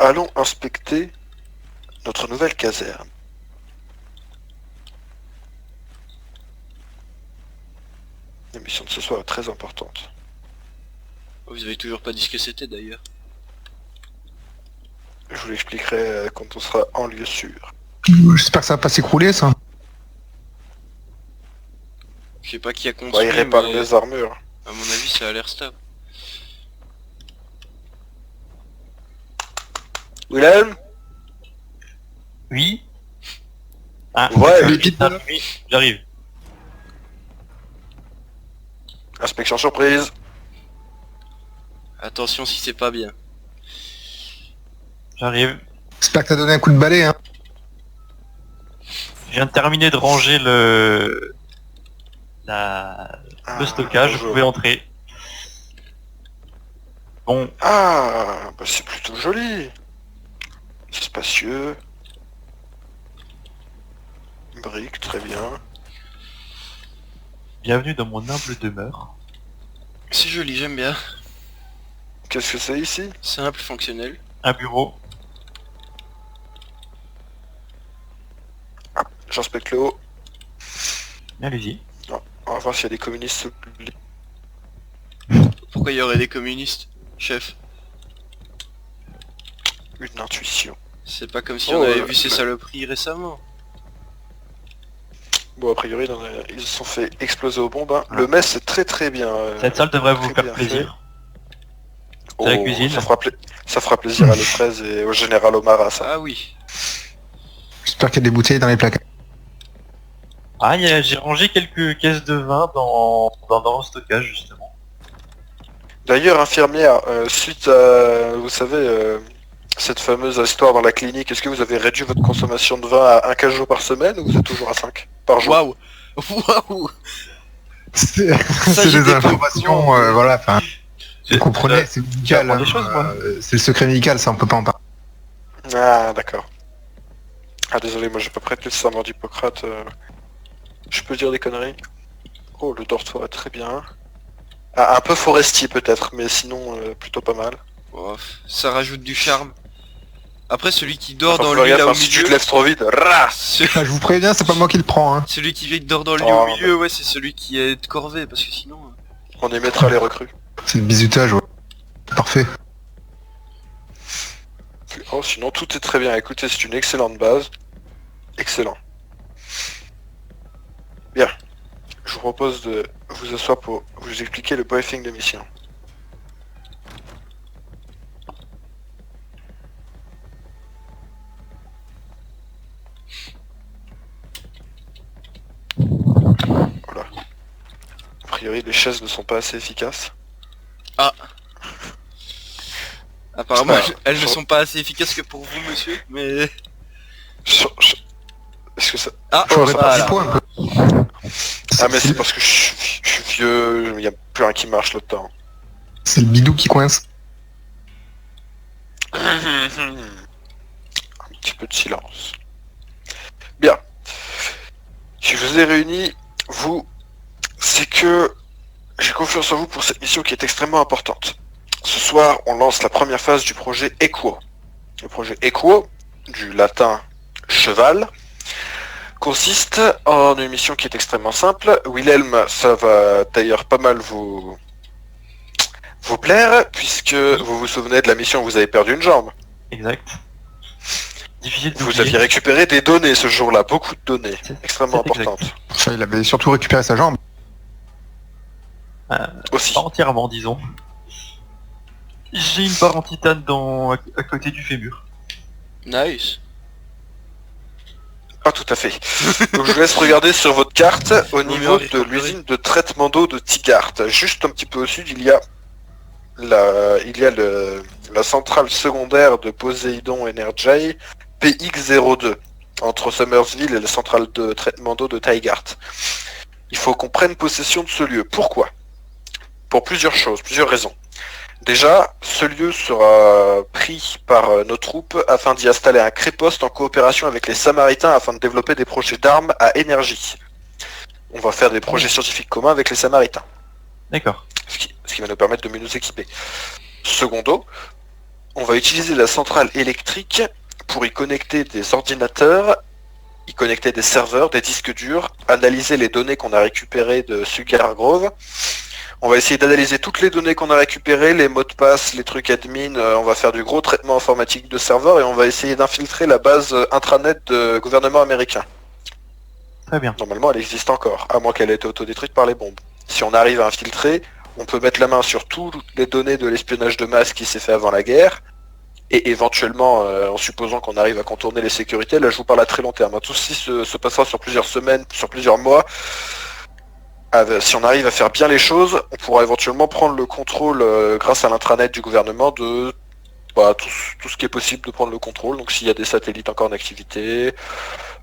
allons inspecter notre nouvelle caserne. La mission de ce soir est très importante. Vous avez toujours pas dit ce que c'était d'ailleurs. Je vous l'expliquerai quand on sera en lieu sûr. J'espère que ça va pas s'écrouler, ça. Je sais pas qui a construit, Bah, il répare mais les armures. à mon avis ça a l'air stable. Willem? Oui. Ah, Ouais, d'accord. Oui, j'arrive. inspection surprise. Attention si c'est pas bien. J'arrive. J'espère que t'as donné un coup de balai, hein. Je viens de terminer de ranger le stockage, vous bonjour. pouvez entrer. Bon, Ah, bah c'est plutôt joli. C'est spacieux. Brique, très bien. bienvenue dans mon humble demeure. C'est joli, j'aime bien. Qu'est-ce que c'est ici? Simple, fonctionnel. Un bureau. J'inspecte le haut. Allez-y. On va voir s'il y a des communistes sous le lit. Pourquoi il y aurait des communistes, chef? Une intuition. C'est pas comme si Oh, on avait vu ces bah. saloperies récemment. Bon, a priori, ils se sont fait exploser aux bombes. Hein. Le mess, c'est très très bien. Cette salle devrait vous très faire bien plaisir. fait. C'est la cuisine. Ça fera plaisir à l'E13 et au général Omar, ça. Ah oui. J'espère qu'il y a des bouteilles dans les placards. Ah, j'ai rangé quelques caisses de vin dans le stockage, justement. D'ailleurs, infirmière, suite à, vous savez, cette fameuse histoire dans la clinique, est-ce que vous avez réduit votre consommation de vin à 1 cajot par semaine ou vous êtes toujours à 5 par jour? Waouh. Waouh. C'est j'étais des pas au informations, courant. voilà, enfin, vous comprenez, Euh, c'est médical, j'apprends des choses, moi. c'est le secret médical, ça on peut pas en parler. Ah, d'accord. Ah, désolé, moi j'ai pas prêté le serment d'Hippocrate. Je peux dire des conneries? Oh, le dortoir est très bien. Ah, un peu forestier peut-être, mais sinon plutôt pas mal. Oh, ça rajoute du charme. Après celui qui dort Enfin, dans faut le lit regarder, là au enfin, si tu te milieu. lèves trop vite, rah Ah, je vous préviens, c'est pas moi qui le prends, hein. Celui qui dort dans le lit Oh. au milieu, ouais, c'est celui qui est de corvée, parce que sinon... on émettra les recrues. C'est le bizutage, ouais. Parfait. Oh, sinon tout est très bien. Écoutez, c'est une excellente base. Excellent. Bien. Je vous propose de vous asseoir pour vous expliquer le briefing de mission. Voilà. A priori, les chaises ne sont pas assez efficaces. Apparemment, Ah, elles ne sur- sont pas assez efficaces que pour vous, monsieur, mais... Est-ce que ça... Ah, J'aurais ça pas voilà. du poids un peu. Ah, mais c'est parce que je suis vieux, il n'y a plus rien qui marche là-dedans. C'est le bidou qui coince. Un petit peu de silence. Bien. Si je vous ai réunis, vous, c'est que j'ai confiance en vous pour cette mission qui est extrêmement importante. Ce soir, on lance la première phase du projet Equo. Le projet Equo, du latin cheval, consiste en une mission qui est extrêmement simple. Wilhelm, ça va d'ailleurs pas mal vous plaire, puisque vous vous souvenez de la mission où vous avez perdu une jambe. Exact. Difficile Vous d'oublier. aviez récupéré des données ce jour-là, beaucoup de données, C'est- extrêmement c'est exact. importantes. Enfin, il avait surtout récupéré sa jambe. Aussi. Pas entièrement, disons. J'ai une barre en titane à côté du fémur. Nice. Pas tout à fait. Donc je vous laisse regarder sur votre carte au Non, mais niveau arrête, de arrête. l'usine de traitement d'eau de Tigart. Juste un petit peu au sud, il y a la centrale secondaire de Poseidon Energy PX02 entre Summersville et la centrale de traitement d'eau de Tigart. Il faut qu'on prenne possession de ce lieu. Pourquoi? Pour plusieurs choses, plusieurs raisons. Déjà, ce lieu sera pris par nos troupes afin d'y installer un créposte en coopération avec les Samaritains afin de développer des projets d'armes à énergie. On va faire des projets scientifiques communs avec les Samaritains, D'accord. ce qui va nous permettre de mieux nous équiper. Secondo, on va utiliser la centrale électrique pour y connecter des ordinateurs, y connecter des serveurs, des disques durs, analyser les données qu'on a récupérées de Sugar Grove. On va essayer d'analyser toutes les données qu'on a récupérées, les mots de passe, les trucs admin, on va faire du gros traitement informatique de serveurs et on va essayer d'infiltrer la base intranet du gouvernement américain. Très bien. Normalement, elle existe encore, à moins qu'elle ait été autodétruite par les bombes. Si on arrive à infiltrer, on peut mettre la main sur toutes les données de l'espionnage de masse qui s'est fait avant la guerre, et éventuellement, en supposant qu'on arrive à contourner les sécurités, là je vous parle à très long terme. Tout ceci se passera sur plusieurs semaines, sur plusieurs mois. Si on arrive à faire bien les choses, on pourra éventuellement prendre le contrôle, grâce à l'intranet du gouvernement, de tout ce qui est possible de prendre le contrôle. Donc s'il y a des satellites encore en activité,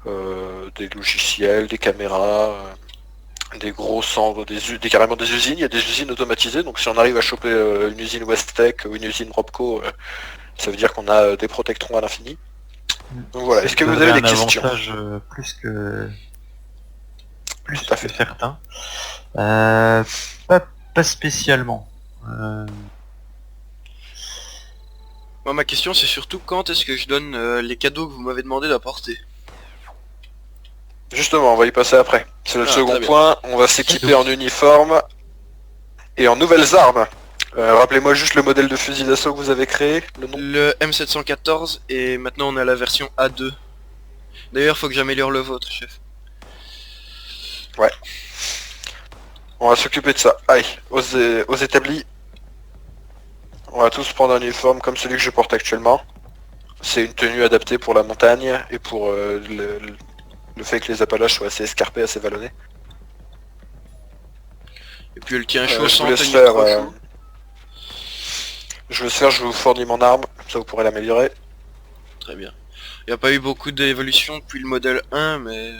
des logiciels, des caméras, des gros centres, carrément des usines. Il y a des usines automatisées, donc si on arrive à choper une usine Westech ou une usine Robco, ça veut dire qu'on a des protectrons à l'infini. Donc voilà, est-ce que vous avez des questions? Avantage plus que Tout à fait. certains. Pas spécialement. Moi, ma question, c'est surtout quand est-ce que je donne les cadeaux que vous m'avez demandé d'apporter. Justement, on va y passer après. C'est le Ah, second très bien. point. On va s'équiper en uniforme et en nouvelles armes. Rappelez-moi juste le modèle de fusil d'assaut que vous avez créé, le nom. Le M714 et maintenant on a la version A2. D'ailleurs, faut que j'améliore le vôtre, chef. On va s'occuper de ça. Allez, aux établis. On va tous prendre un uniforme comme celui que je porte actuellement. C'est une tenue adaptée pour la montagne et pour le fait que les Appalaches soient assez escarpés, assez vallonnés. Et puis elle tient chaud Je sans vous laisse tenir faire. trop chaud. Je vous fournis mon arme, comme ça vous pourrez l'améliorer. Très bien. Il n'y a pas eu beaucoup d'évolution depuis le modèle 1, mais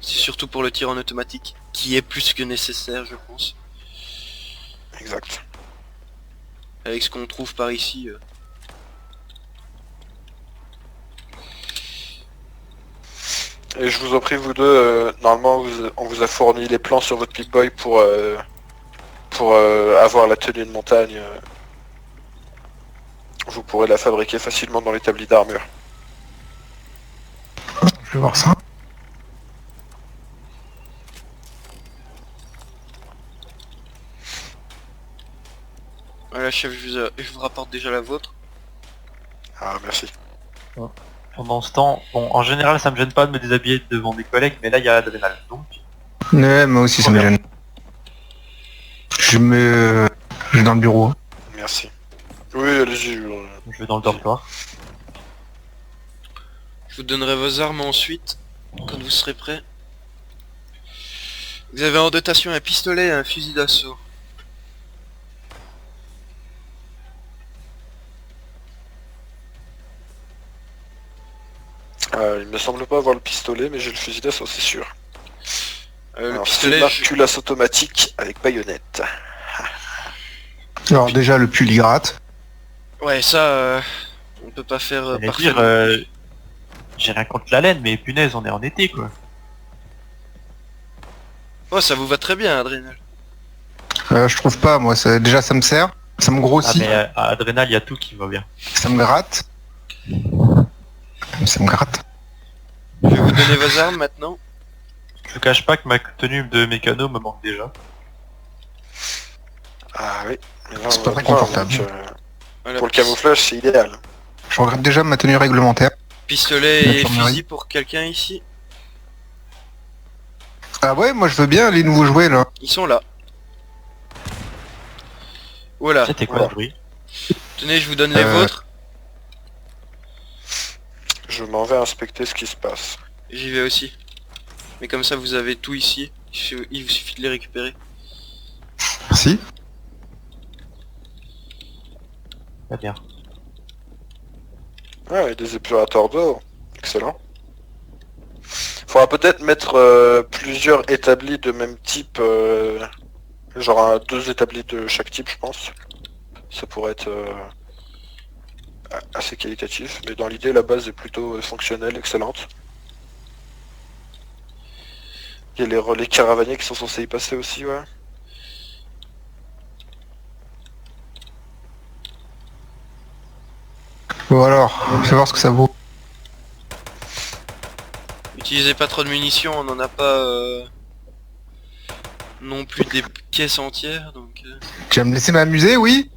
c'est surtout pour le tir en automatique, qui est plus que nécessaire, je pense. Exact. Avec ce qu'on trouve par ici. Et je vous en prie, vous deux, normalement on vous a fourni les plans sur votre Pip-Boy pour avoir la tenue de montagne. Vous pourrez la fabriquer facilement dans l'établi d'armure. Je vais voir ça. Voilà, chef, je vous rapporte déjà la vôtre. Ah, merci. Pendant ce temps, bon, en général, ça me gêne pas de me déshabiller devant des collègues, mais là, il y a Adrénal. Donc, Ouais, moi aussi ça me gêne. Je vais dans le bureau. Merci. Oui, allez-y. je vais dans le dortoir. Je vous donnerai vos armes ensuite, quand vous serez prêts. Vous avez en dotation un pistolet et un fusil d'assaut. Il me semble pas avoir le pistolet, mais j'ai le fusil d'assaut, c'est sûr. Le Alors, pistolet, c'est une culasse automatique avec baïonnette. Alors déjà le pull il gratte. ouais, ça, on peut pas faire J'allais parfaitement. dire, j'ai rien contre la laine, mais punaise, on est en été, quoi. Oh, ça vous va très bien, Adrénal. Je trouve pas moi, déjà ça me sert, ça me Ah, grossit, mais à Adrénal, il y a tout qui va bien. ça me gratte. Ça me gratte. Je vais vous donner vos armes maintenant. Je vous cache pas que ma tenue de mécano me manque déjà. Ah oui. Mais là, C'est on pas va très voir, confortable. donc, Voilà, pour le camouflage, c'est idéal. Je regrette déjà ma tenue réglementaire. pistolet et L'infirmerie. fusil pour quelqu'un ici. Ah ouais, moi je veux bien les nouveaux jouets là. Ils sont là. Voilà. C'était quoi voilà. ce bruit? Tenez, je vous donne les vôtres. Je m'en vais inspecter ce qui se passe. J'y vais aussi. Mais comme ça, vous avez tout ici. Il vous suffit de les récupérer. Merci. Très bien. Ah oui, des épurateurs d'eau. Excellent. Faudra peut-être mettre plusieurs établis de même type, genre 2 établis de chaque type, je pense. Ça pourrait être assez qualitatif, mais dans l'idée, la base est plutôt fonctionnelle, excellente. Il y a les relais caravaniers qui sont censés y passer aussi, ouais. Bon alors, fais voir ce que ça vaut. Utilisez pas trop de munitions, on en a pas non plus des caisses entières, donc... Tu vas me laisser m'amuser, oui?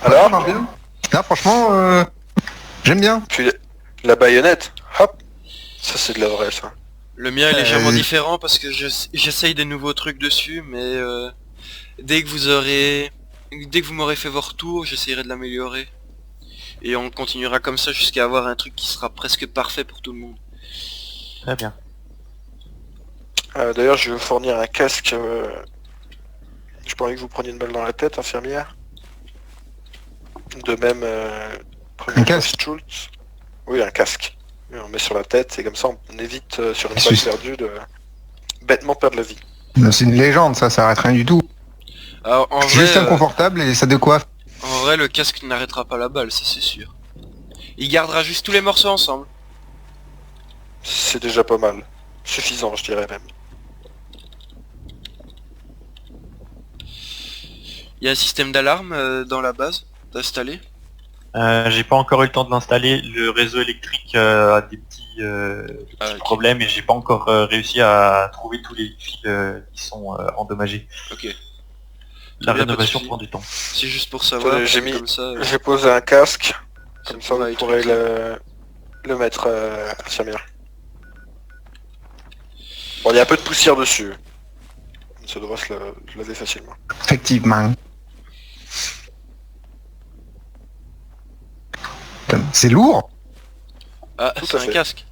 Alors, ça marche bien. Là, franchement, j'aime bien. puis la baïonnette, hop, ça c'est de la vraie ça. Le mien est légèrement Euh, différent parce que j'essaye des nouveaux trucs dessus, mais dès que vous m'aurez fait vos retours, j'essayerai de l'améliorer. Et on continuera comme ça jusqu'à avoir un truc qui sera presque parfait pour tout le monde. Très bien. D'ailleurs, je vais vous fournir un casque. Je pas envie que vous preniez une balle dans la tête, infirmière. De même, Un casque Schultz. Oui, un casque. Et on met sur la tête et comme ça on évite sur une balle Suisse. perdue de bêtement perdre la vie. C'est une légende, ça arrête rien du tout. Alors en C'est vrai, juste inconfortable et ça décoiffe. en vrai, le casque n'arrêtera pas la balle, ça c'est sûr. Il gardera juste tous les morceaux ensemble. C'est déjà pas mal. Suffisant, je dirais même. Il y a un système d'alarme dans la base d'installer. J'ai pas encore eu le temps de l'installer. Le réseau électrique a des petits Ah, ok. problèmes et j'ai pas encore réussi à trouver tous les fils qui sont endommagés. Ok. La bien, pas de rénovation souci. prend du temps. C'est juste pour savoir. J'ai parce que mis- comme ça, J'ai posé un casque, ça comme ça pourra vous être pourrez utile. le mettre infirmière. Bon, il y a un peu de poussière dessus. Ça devrait se laver facilement. Effectivement. Putain, c'est lourd. Ah, Tout c'est à un fait. casque.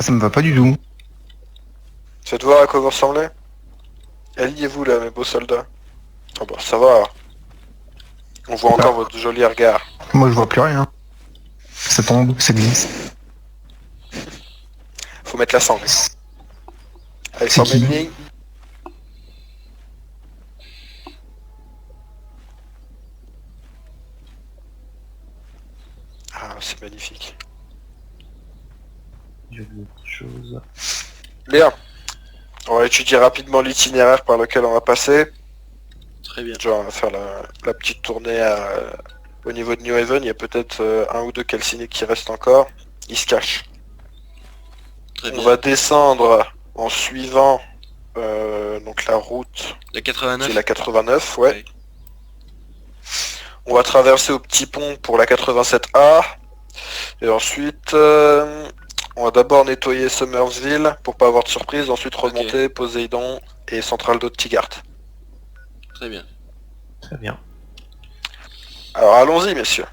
Ça me va pas du tout. Faites voir à quoi vous ressemblez. Alliez-vous là, mes beaux soldats. Ah bah ça va. On voit encore votre joli regard. Moi je vois plus rien. Ça tombe, ça glisse. Faut mettre la sangle. Allez, C'est formez qui une ligne. Ah, c'est magnifique. J'ai oublié quelque chose. Bien. On va étudier rapidement l'itinéraire par lequel on va passer. Très bien. Genre, on va faire la petite tournée au niveau de New Haven. Il y a peut-être un ou deux calcinés qui restent encore. Ils se cachent. Très On bien. va descendre en suivant donc la route La qui est 89. la 89, ouais. Ouais. On va traverser au petit pont pour la 87A. Et ensuite, on va d'abord nettoyer Summersville pour pas avoir de surprise. Ensuite remonter Poséidon et Central d'eau de Tigard. Très bien. Très bien. Alors allons-y, messieurs.